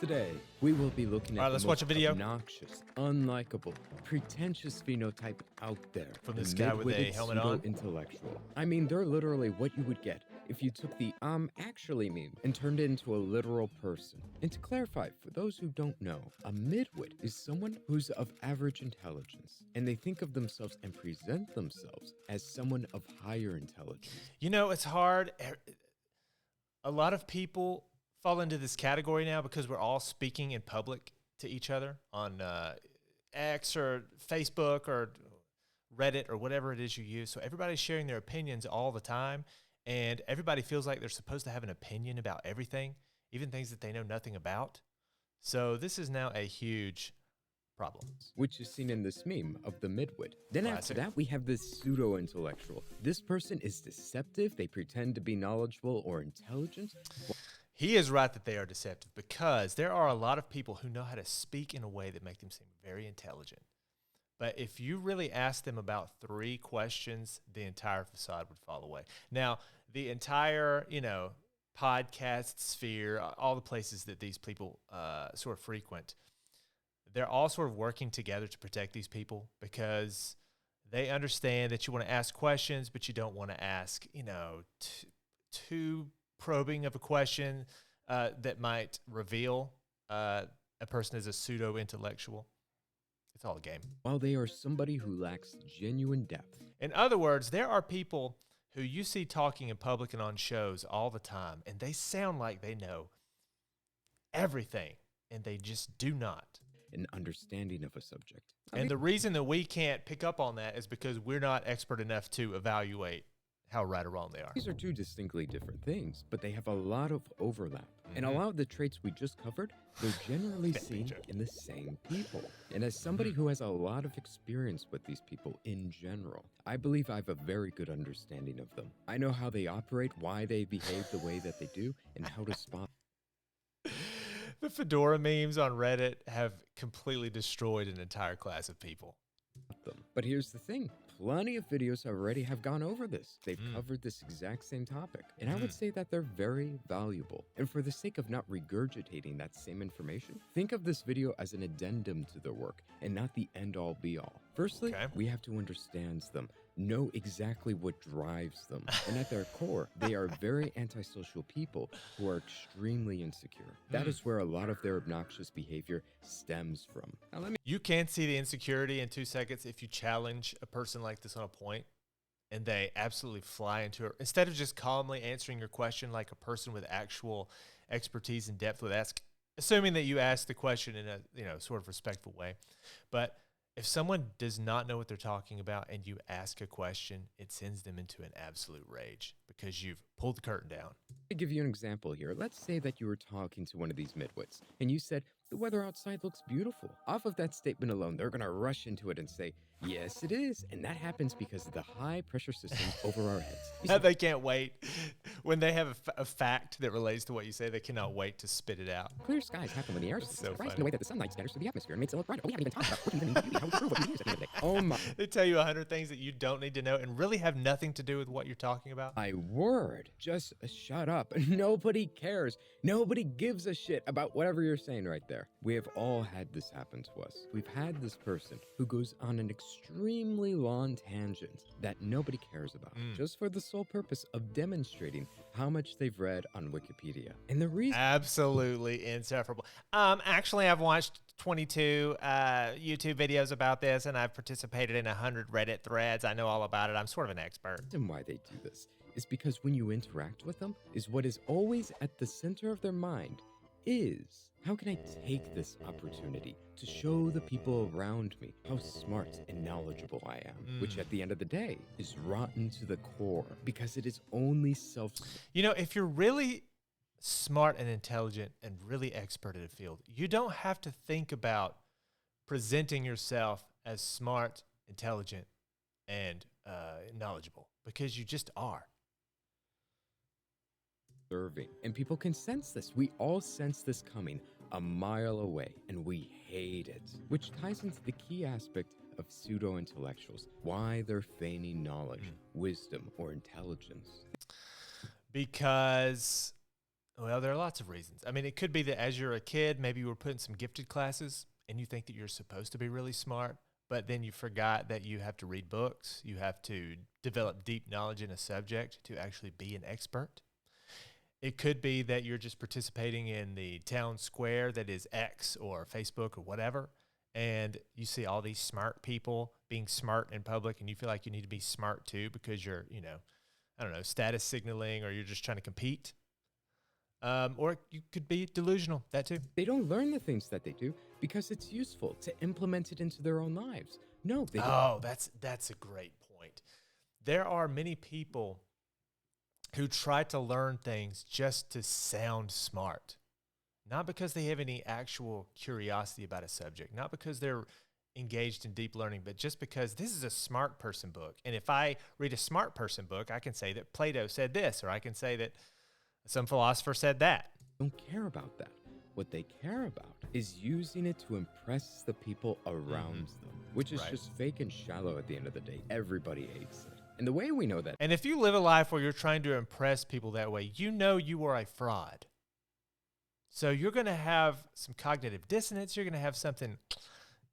Today, we will be looking at All right, the let's most watch a video. obnoxious, unlikable, pretentious phenotype out there. From the this guy with a mid-witted helmet on? pseudo-intellectual. I mean, they're literally what you would get if you took the actually meme and turned it into a literal person. And to clarify, for those who don't know, a midwit is someone who's of average intelligence, and they think of themselves and present themselves as someone of higher intelligence. You know, it's hard. A lot of people fall into this category now because we're all speaking in public to each other on X or Facebook or Reddit or whatever it is you use. So everybody's sharing their opinions all the time, and everybody feels like they're supposed to have an opinion about everything, even things that they know nothing about. So this is now a huge problem. Which is seen in this meme of the midwit. Then Classic. after that, we have this pseudo-intellectual. This person is deceptive. They pretend to be knowledgeable or intelligent. He is right that they are deceptive because there are a lot of people who know how to speak in a way that make them seem very intelligent. But if you really ask them about 3 questions, the entire facade would fall away. Now, the entire, podcast sphere, all the places that these people sort of frequent, they're all sort of working together to protect these people because they understand that you want to ask questions, but you don't want to ask, too probing of a question that might reveal a person as a pseudo-intellectual. It's all a game. While they are somebody who lacks genuine depth. In other words, there are people who you see talking in public and on shows all the time, and they sound like they know everything, and they just do not. An understanding of a subject. And the reason that we can't pick up on that is because we're not expert enough to evaluate how right or wrong they are. These are 2 distinctly different things, but they have a lot of overlap. And a lot of the traits we just covered, they're generally seen in the same people. And as somebody who has a lot of experience with these people in general, I believe I have a very good understanding of them. I know how they operate, why they behave the way that they do, and how to spot The fedora memes on Reddit have completely destroyed an entire class of people. them. But here's the thing. Plenty of videos already have gone over this. They've covered this exact same topic. And I would say that they're very valuable. And for the sake of not regurgitating that same information, think of this video as an addendum to their work and not the end-all be-all. Firstly, we have to understand them, know exactly what drives them. And at their core, they are very antisocial people who are extremely insecure. That is where a lot of their obnoxious behavior stems from. Now, You can see the insecurity in 2 seconds if you challenge a person like this on a point and they absolutely fly into it. Instead of just calmly answering your question like a person with actual expertise and depth would ask, assuming that you ask the question in a sort of respectful way. But if someone does not know what they're talking about and you ask a question, it sends them into an absolute rage because you've pulled the curtain down. To give you an example here, let's say that you were talking to one of these midwits and you said, "The weather outside looks beautiful." Off of that statement alone, they're going to rush into it and say, "Yes, it is." And that happens because of the high pressure systems over our heads. They can't wait. When they have a fact that relates to what you say, they cannot wait to spit it out. Clear skies happen when the air is so rising in funny. a way that the sunlight scatters through the atmosphere and makes it look brighter. Oh, we haven't even talked about what even means how we prove what we use at the end of the day. Oh my. They tell you 100 things that you don't need to know and really have nothing to do with what you're talking about. My word. Just shut up. Nobody cares. Nobody gives a shit about whatever you're saying right there. We have all had this happen to us. We've had this person who goes on an extremely long tangent that nobody cares about, just for the sole purpose of demonstrating how much they've read on Wikipedia. And the reason... Absolutely insufferable. Actually, I've watched 22 YouTube videos about this, and I've participated in 100 Reddit threads. I know all about it. I'm sort of an expert. And why they do this is because when you interact with them, is what is always at the center of their mind is, how can I take this opportunity to show the people around me how smart and knowledgeable I am, which at the end of the day is rotten to the core because it is only self... If you're really smart and intelligent and really expert at a field, you don't have to think about presenting yourself as smart, intelligent, and knowledgeable because you just are. Serving. And people can sense this. We all sense this coming a mile away, and we hate it. Which ties into the key aspect of pseudo-intellectuals, why they're feigning knowledge, wisdom, or intelligence. Because Well, there are lots of reasons. I mean, it could be that as you're a kid, maybe you were put in some gifted classes and you think that you're supposed to be really smart, but then you forgot that you have to read books. You have to develop deep knowledge in a subject to actually be an expert. It could be that you're just participating in the town square that is X or Facebook or whatever, and you see all these smart people being smart in public, and you feel like you need to be smart too because you're, I don't know, status signaling, or you're just trying to compete. Or you could be delusional, that too. They don't learn the things that they do because it's useful to implement it into their own lives. No, they don't. Oh, that's a great point. There are many people who try to learn things just to sound smart, not because they have any actual curiosity about a subject, not because they're engaged in deep learning, but just because this is a smart person book. And if I read a smart person book, I can say that Plato said this, or I can say that some philosopher said that. Don't care about that. What they care about is using it to impress the people around them, which is just fake and shallow at the end of the day. Everybody hates it. And the way we know that... And if you live a life where you're trying to impress people that way, you know you are a fraud. So you're going to have some cognitive dissonance. You're going to have something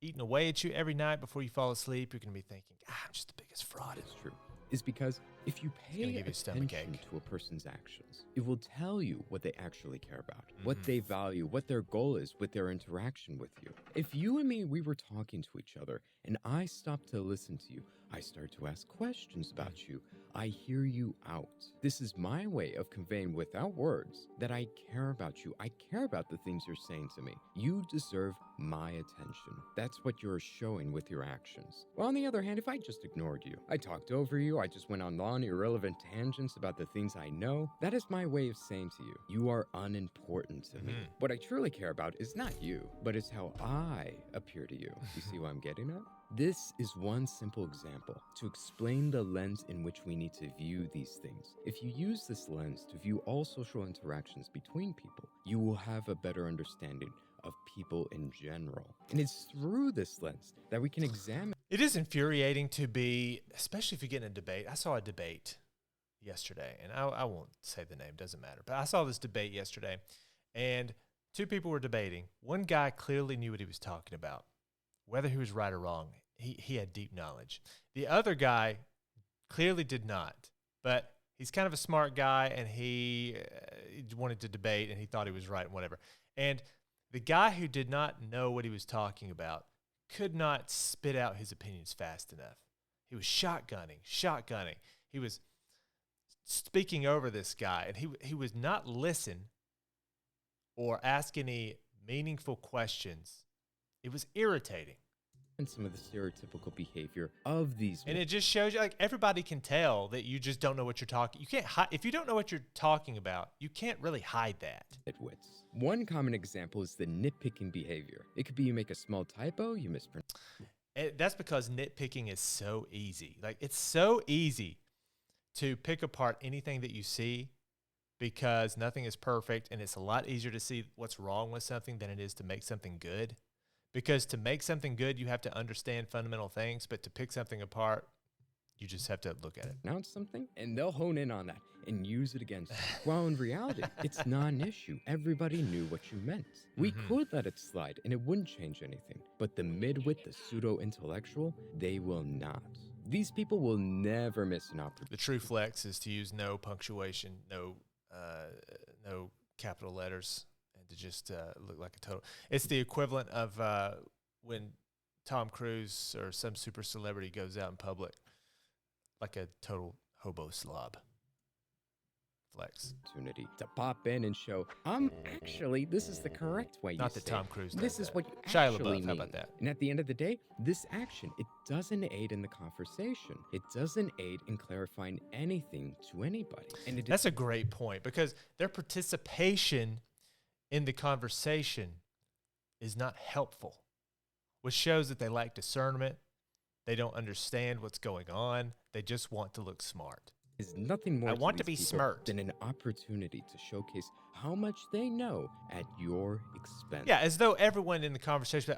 eating away at you every night before you fall asleep. You're going to be thinking, I'm just the biggest fraud. It's true. Is because if you pay attention to a person's actions, it will tell you what they actually care about, what they value, what their goal is with their interaction with you. If you and me, we were talking to each other and I stopped to listen to you, I start to ask questions about you, I hear you out. This is my way of conveying without words that I care about you. I care about the things you're saying to me. You deserve my attention. That's what you're showing with your actions. Well, on the other hand, if I just ignored you, I talked over you, I just went on long, irrelevant tangents about the things I know, that is my way of saying to you, you are unimportant to me. What I truly care about is not you, but it's how I appear to you. You see what I'm getting at? This is one simple example to explain the lens in which we need to view these things. If you use this lens to view all social interactions between people, you will have a better understanding of people in general. And it's through this lens that we can examine. It is infuriating to be, especially if you get in a debate. I saw a debate yesterday, and I won't say the name, doesn't matter. But I saw this debate yesterday, and two people were debating. One guy clearly knew what he was talking about. Whether he was right or wrong, he had deep knowledge. The other guy clearly did not, but he's kind of a smart guy, and he wanted to debate, and he thought he was right and whatever. And the guy who did not know what he was talking about could not spit out his opinions fast enough. He was shotgunning. He was speaking over this guy, and he would not listen or ask any meaningful questions. It was irritating. And some of the stereotypical behavior of these. And it just shows you, like, everybody can tell that you just don't know what you're talking. You can't hide. If you don't know what you're talking about, you can't really hide that. Midwits. One common example is the nitpicking behavior. It could be you make a small typo, you mispronounce. That's because nitpicking is so easy. Like, it's so easy to pick apart anything that you see because nothing is perfect, and it's a lot easier to see what's wrong with something than it is to make something good. Because to make something good, you have to understand fundamental things, but to pick something apart, you just have to look at it. Announce something, and they'll hone in on that and use it against you. Well, in reality, it's not an issue. Everybody knew what you meant. We could let it slide, and it wouldn't change anything. But the midwit, the pseudo-intellectual, they will not. These people will never miss an opportunity. The true flex is to use no punctuation, no capital letters, to just look like a total. It's the equivalent of when Tom Cruise or some super celebrity goes out in public like a total hobo slob. Flex. Opportunity to pop in and show, actually, this is the correct way. Not that Tom Cruise does This is that. what you Shia actually LaBeouf, mean. how about that? And at the end of the day, this action, it doesn't aid in the conversation. It doesn't aid in clarifying anything to anybody. And That's a great point, because their participation in the conversation is not helpful, which shows that they lack discernment. They don't understand what's going on. They just want to look smart. Is nothing more I want to be smart than an opportunity to showcase how much they know at your expense. Yeah, as though everyone in the conversation,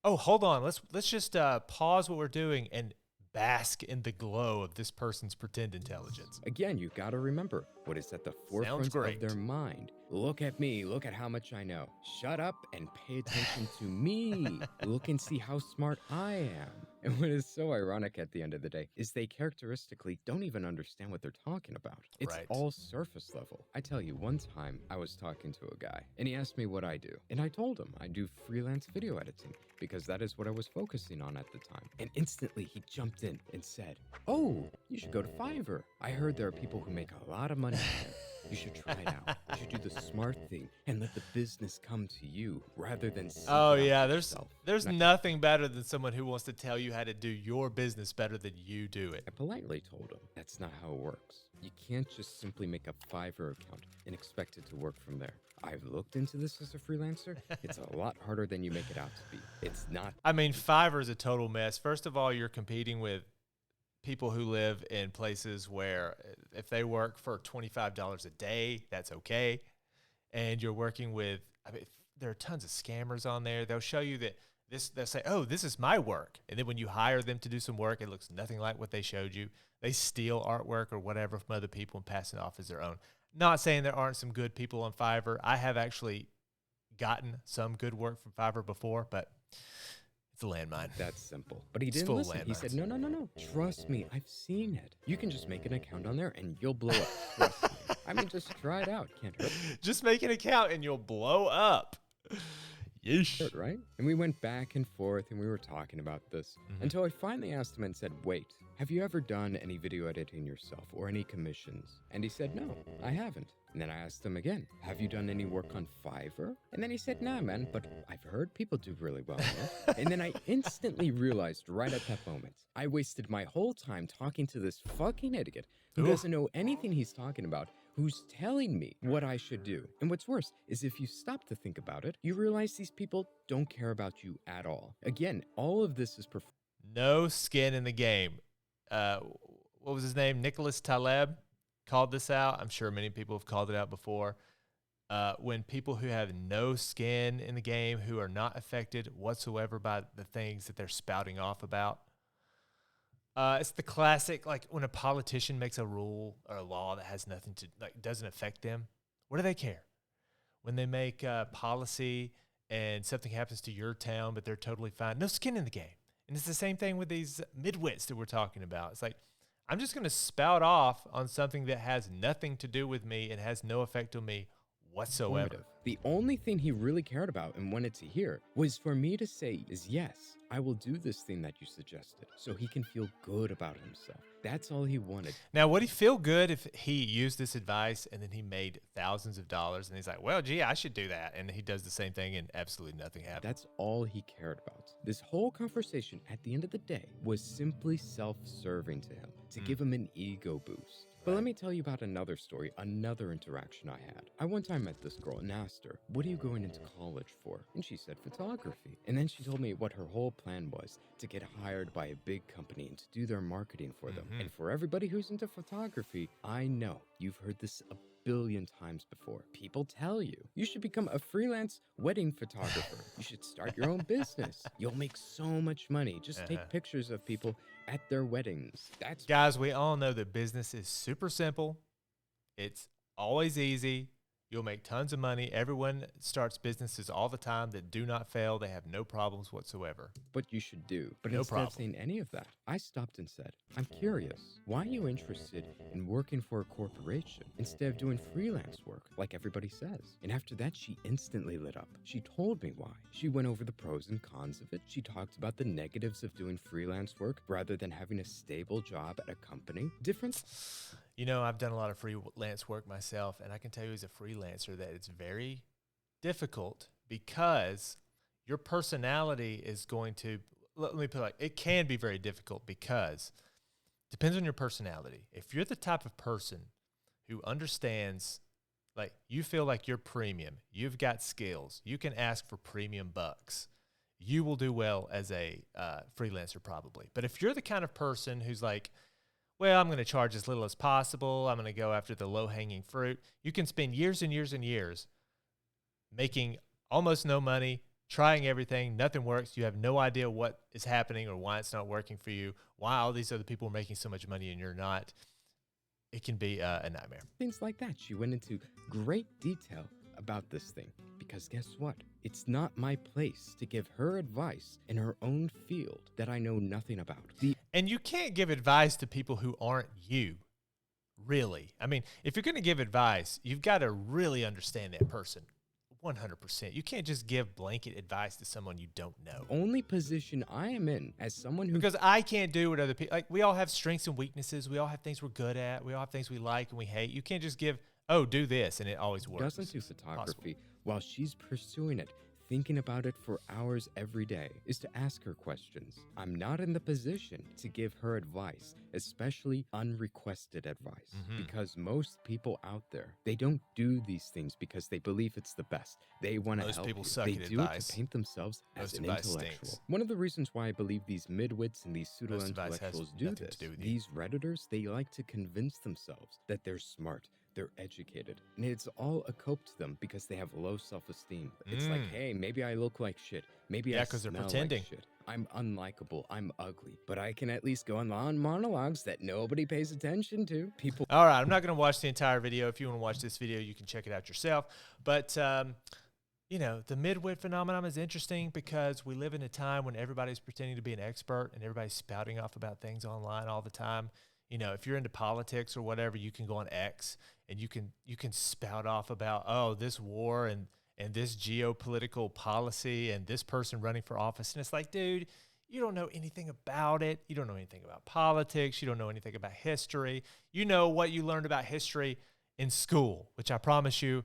oh, hold on, let's just pause what we're doing and bask in the glow of this person's pretend intelligence. Again, you gotta remember what is at the forefront of their mind. Look at me, look at how much I know. Shut up and pay attention to me. Look and see how smart I am. And what is so ironic at the end of the day is they characteristically don't even understand what they're talking about. It's Right. all surface level. I tell you, one time I was talking to a guy and he asked me what I do. And I told him I do freelance video editing because that is what I was focusing on at the time. And instantly he jumped in and said, "Oh, you should go to Fiverr. I heard there are people who make a lot of money there. You should try it out. You should do the smart thing and let the business come to you rather than seek Oh it out yeah, yourself." there's nothing better than someone who wants to tell you how to do your business better than you do it. I politely told him that's not how it works. You can't just simply make a Fiverr account and expect it to work from there. I've looked into this as a freelancer. It's a lot harder than you make it out to be. It's not. I mean, Fiverr is a total mess. First of all, you're competing with people who live in places where if they work for $25 a day, that's okay. And you're working with, I mean, there are tons of scammers on there. They'll show you that they'll say, "Oh, this is my work." And then when you hire them to do some work, it looks nothing like what they showed you. They steal artwork or whatever from other people and pass it off as their own. Not saying there aren't some good people on Fiverr. I have actually gotten some good work from Fiverr before, but it's a landmine. That's simple. But he It's didn't full of listen. He said, landmines. no. Trust me. I've seen it. You can just make an account on there and you'll blow up. Trust me. I mean, just try it out. Can't hurt. Just make an account and you'll blow up. Yeesh. Hurt, right? And we went back and forth and we were talking about this until I finally asked him and said, "Wait, have you ever done any video editing yourself or any commissions?" And he said, "No, I haven't." And then I asked him again, "Have you done any work on Fiverr?" And then he said, "Nah, man, but I've heard people do really well there." And then I instantly realized right at that moment, I wasted my whole time talking to this fucking idiot who Oof. doesn't know anything he's talking about, who's telling me what I should do. And what's worse is if you stop to think about it, you realize these people don't care about you at all. Again, all of this is No skin in the game. What was his name? Nicholas Taleb called this out. I'm sure many people have called it out before. When people who have no skin in the game, who are not affected whatsoever by the things that they're spouting off about. It's the classic, like when a politician makes a rule or a law that has nothing to, like, doesn't affect them. What do they care? When they make policy and something happens to your town, but they're totally fine. No skin in the game. And it's the same thing with these midwits that we're talking about. It's like, I'm just going to spout off on something that has nothing to do with me and has no effect on me whatsoever. informative. The only thing he really cared about and wanted to hear was for me to say is, "Yes, I will do this thing that you suggested," so he can feel good about himself. That's all he wanted. Now, would he feel good if he used this advice and then he made thousands of dollars and he's like, "Well, gee, I should do that." And he does the same thing and absolutely nothing happens. That's all he cared about. This whole conversation at the end of the day was simply self-serving to him, to give him an ego boost. But let me tell you about another story, another interaction I had. I one time met this girl and asked her, "What are you going into college for?" And she said photography. And then she told me what her whole plan was, to get hired by a big company and to do their marketing for them. And for everybody who's into photography, I know you've heard this a billion times before. People tell you should become a freelance wedding photographer. You should start your own business. You'll make so much money. Just take pictures of people at their weddings. That's Guys, we all know that business is super simple. It's always easy. You'll make tons of money. Everyone starts businesses all the time that do not fail. They have no problems whatsoever. what you should do. But No instead problem. of saying any of that, I stopped and said, "I'm curious. Why are you interested in working for a corporation instead of doing freelance work like everybody says?" And after that, she instantly lit up. She told me why. She went over the pros and cons of it. She talked about the negatives of doing freelance work rather than having a stable job at a company. Different. You know, I've done a lot of freelance work myself, and I can tell you as a freelancer that it's very difficult because your personality is going to, let me put it like, it can be very difficult because it depends on your personality. If you're the type of person who understands, like, you feel like you're premium, you've got skills, you can ask for premium bucks, you will do well as a freelancer probably. But if you're the kind of person who's like, well, I'm going to charge as little as possible, I'm going to go after the low-hanging fruit, you can spend years and years and years making almost no money, trying everything, nothing works. You have no idea what is happening or why it's not working for you, why all these other people are making so much money and you're not. It can be a nightmare. Things like that. She went into great detail about this thing because guess what? It's not my place to give her advice in her own field that I know nothing about. And you can't give advice to people who aren't you, really. I mean, if you're going to give advice, you've got to really understand that person 100%. You can't just give blanket advice to someone you don't know. Only position I am in as someone who... Because I can't do what other people... Like, we all have strengths and weaknesses. We all have things we're good at. We all have things we like and we hate. You can't just give, oh, do this, and it always works. Doesn't do photography while she's pursuing it, thinking about it for hours every day, is to ask her questions. I'm not in the position to give her advice, especially unrequested advice, because most people out there, they don't do these things because they believe it's the best. They want to help you. Most people suck at advice. They do it to paint themselves as an intellectual. One of the reasons why I believe these midwits and these pseudo-intellectuals do this, these Redditors, they like to convince themselves that they're smart, they're educated, and it's all a cope to them because they have low self-esteem. It's like, hey, maybe I look like shit. Maybe I smell they're pretending. Like shit. I'm unlikable. I'm ugly. But I can at least go on long monologues that nobody pays attention to. People. All right, I'm not going to watch the entire video. If you want to watch this video, you can check it out yourself. But, you know, the midwit phenomenon is interesting because we live in a time when everybody's pretending to be an expert and everybody's spouting off about things online all the time. You know, if you're into politics or whatever, you can go on X and you can spout off about, oh, this war and this geopolitical policy and this person running for office. And it's like, dude, you don't know anything about it. You don't know anything about politics. You don't know anything about history. You know what you learned about history in school, which I promise you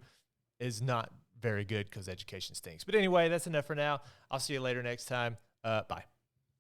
is not very good because education stinks. But anyway, that's enough for now. I'll see you later next time. Bye.